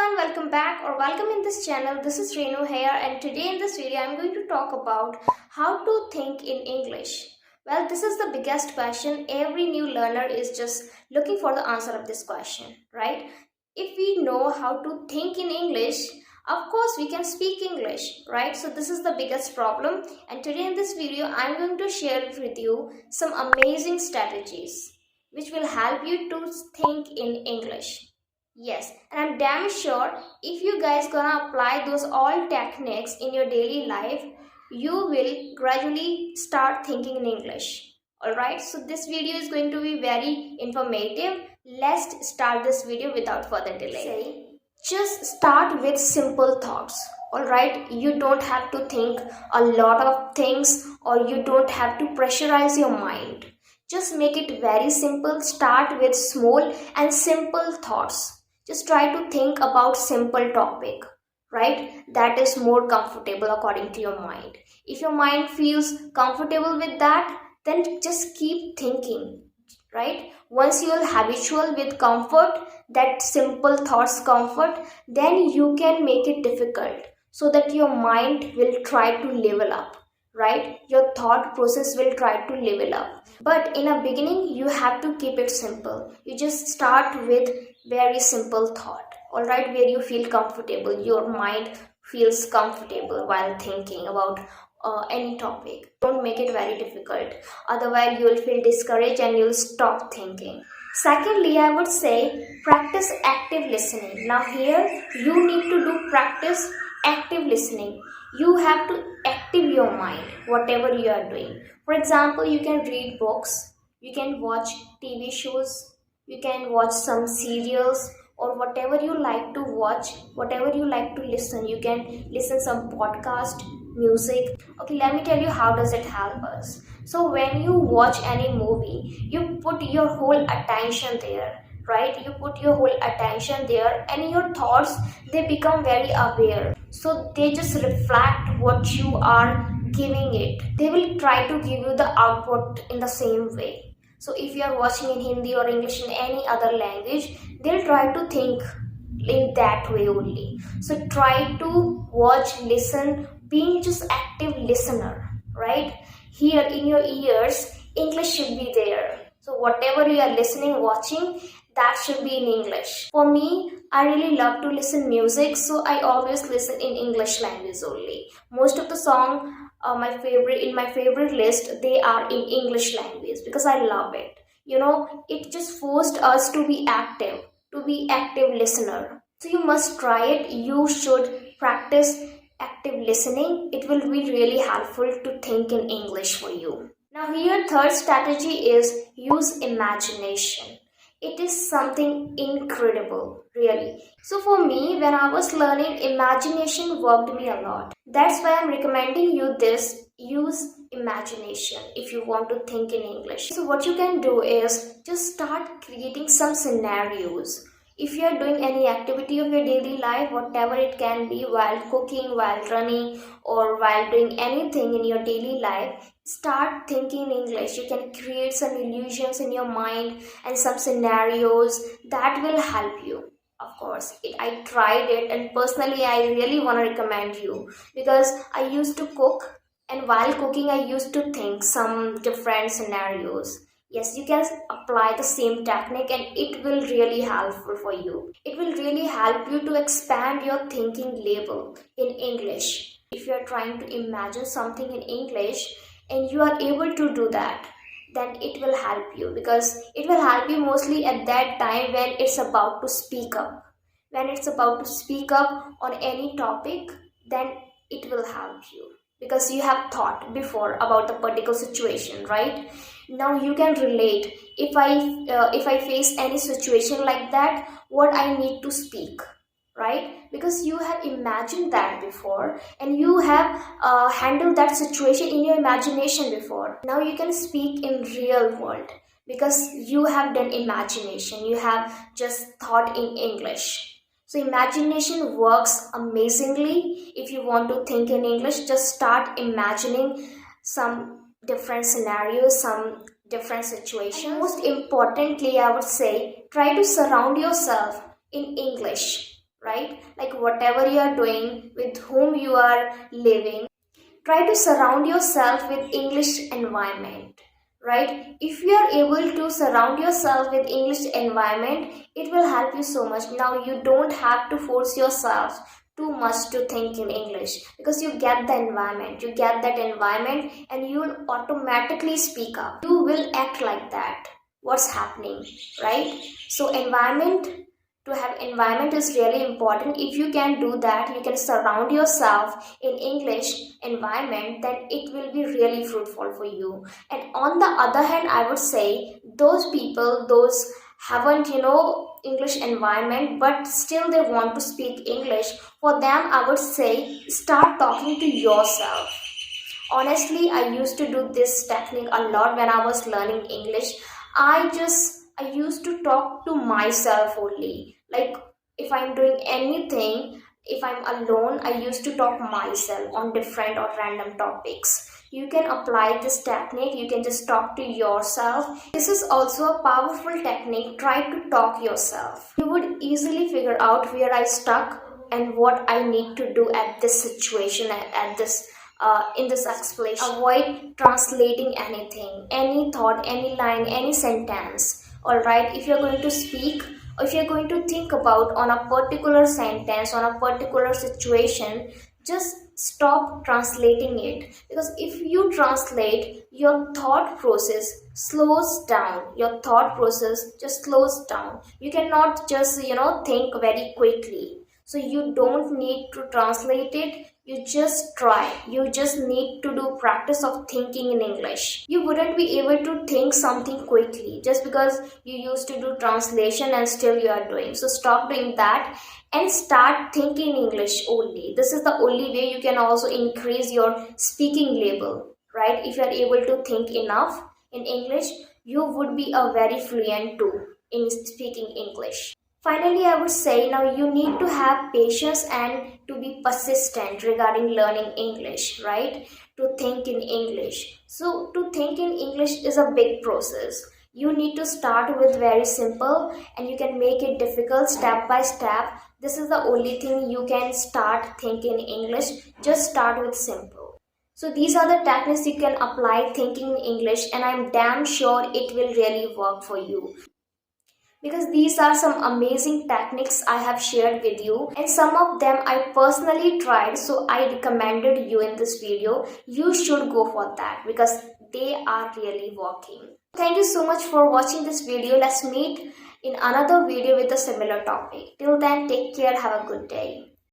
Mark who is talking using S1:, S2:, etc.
S1: everyone, welcome back or welcome in this channel. This is Renu here, and today in this video I'm going to talk about how to think in English. Well, this is the biggest question. Every new learner is just looking for the answer of this question, right? If we know how to think in English, of course we can speak English, right? So this is the biggest problem, and today in this video I'm going to share with you some amazing strategies which will help you to think in English. Yes, and I'm damn sure if you guys gonna apply those all techniques in your daily life, you will gradually start thinking in English. Alright, so this video is going to be very informative. Let's start this video without further delay. Just start with simple thoughts. Alright, you don't have to think a lot of things, or you don't have to pressurize your mind. Just make it very simple. Start with small and simple thoughts. Just try to think about simple topic, right? That is more comfortable according to your mind. If your mind feels comfortable with that, then just keep thinking, right? Once you are habitual with comfort, that simple thoughts comfort, then you can make it difficult so that your mind will try to level up, right? Your thought process will try to level up. But in a beginning, you have to keep it simple. You just start with very simple thought, all right, where you feel comfortable, your mind feels comfortable while thinking about any topic. Don't make it very difficult, otherwise you will feel discouraged and you'll stop thinking. Secondly, I would say practice active listening. Now here you need to do practice active listening. You have to active your mind whatever you are doing. For example, you can read books, you can watch TV shows, you can watch some serials, or whatever you like to watch, whatever you like to listen. You can listen some podcast, music. Okay, let me tell you how does it help us. So when you watch any movie, you put your whole attention there, right? You put your whole attention there, and your thoughts, they become very aware. So they just reflect what you are giving it. They will try to give you the output in the same way. So if you are watching in Hindi or English in any other language, they'll try to think in that way only. So try to watch, listen, being just active listener, right? Here in your ears, English should be there. So whatever you are listening, watching, that should be in English. For me, I really love to listen music, so I always listen in English language only. Most of the song my favorite list, they are in English language because I love it. You know, it just forced us to be active listener. So you must try it. You should practice active listening. It will be really helpful to think in English for you. Now here, third strategy is use imagination. It is something incredible, really. So for me, when I was learning, imagination worked me a lot. That's why I'm recommending you this. Use imagination if you want to think in English. So what you can do is just start creating some scenarios. If you are doing any activity of your daily life, whatever it can be, while cooking, while running, or while doing anything in your daily life, start thinking in English. You can create some illusions in your mind and some scenarios that will help you. Of course, I tried it, and personally I really want to recommend you because I used to cook, and while cooking I used to think some different scenarios. Yes, you can apply the same technique and it will really helpful for you. It will really help you to expand your thinking level in English. If you are trying to imagine something in English and you are able to do that, then it will help you, because it will help you mostly at that time when it's about to speak up. When it's about to speak up on any topic, then it will help you because you have thought before about the particular situation, right? Now you can relate. If I face any situation like that, what I need to speak, right? Because you have imagined that before, and you have handled that situation in your imagination before. Now you can speak in real world because you have done imagination. You have just thought in English. So imagination works amazingly. If you want to think in English, just start imagining some different scenarios, some different situations. And most importantly, I would say, try to surround yourself in English, right? Like whatever you are doing, with whom you are living, try to surround yourself with English environment, right? If you are able to surround yourself with English environment, it will help you so much. Now you don't have to force yourself too much to think in English, because you get the environment, you get that environment, and you will automatically speak up, you will act like that what's happening, right? So to have environment is really important. If you can do that, you can surround yourself in English environment, then it will be really fruitful for you. And on the other hand, I would say those people, those haven't English environment, but still they want to speak English, for them I would say start talking to yourself. Honestly, I used to do this technique a lot when I was learning English. I used to talk to myself only. Like if I'm doing anything, if I'm alone, I used to talk myself on different or random topics. You can apply this technique, you can just talk to yourself. This is also a powerful technique. Try to talk yourself. You would easily figure out where I stuck and what I need to do at this situation, at this in this explanation. Avoid translating anything, any thought, any line, any sentence. Alright, if you're going to speak, or if you're going to think about on a particular sentence, on a particular situation, just stop translating it, because if you translate, your thought process slows down, your thought process just slows down. You cannot just think very quickly. So you don't need to translate it, you just try. You just need to do practice of thinking in English. You wouldn't be able to think something quickly just because you used to do translation and still you are doing. So stop doing that and start thinking English only. This is the only way you can also increase your speaking level, right? If you are able to think enough in English, you would be a very fluent too in speaking English. Finally, I would say now you need to have patience and to be persistent regarding learning English, right? To think in English. So, to think in English is a big process. You need to start with very simple and you can make it difficult step by step. This is the only thing you can start thinking English. Just start with simple. So these are the techniques you can apply thinking in English, and I'm damn sure it will really work for you, because these are some amazing techniques I have shared with you, and some of them I personally tried, so I recommended you in this video. You should go for that because they are really working. Thank you so much for watching this video. Let's meet in another video with a similar topic. Till then, take care, have a good day.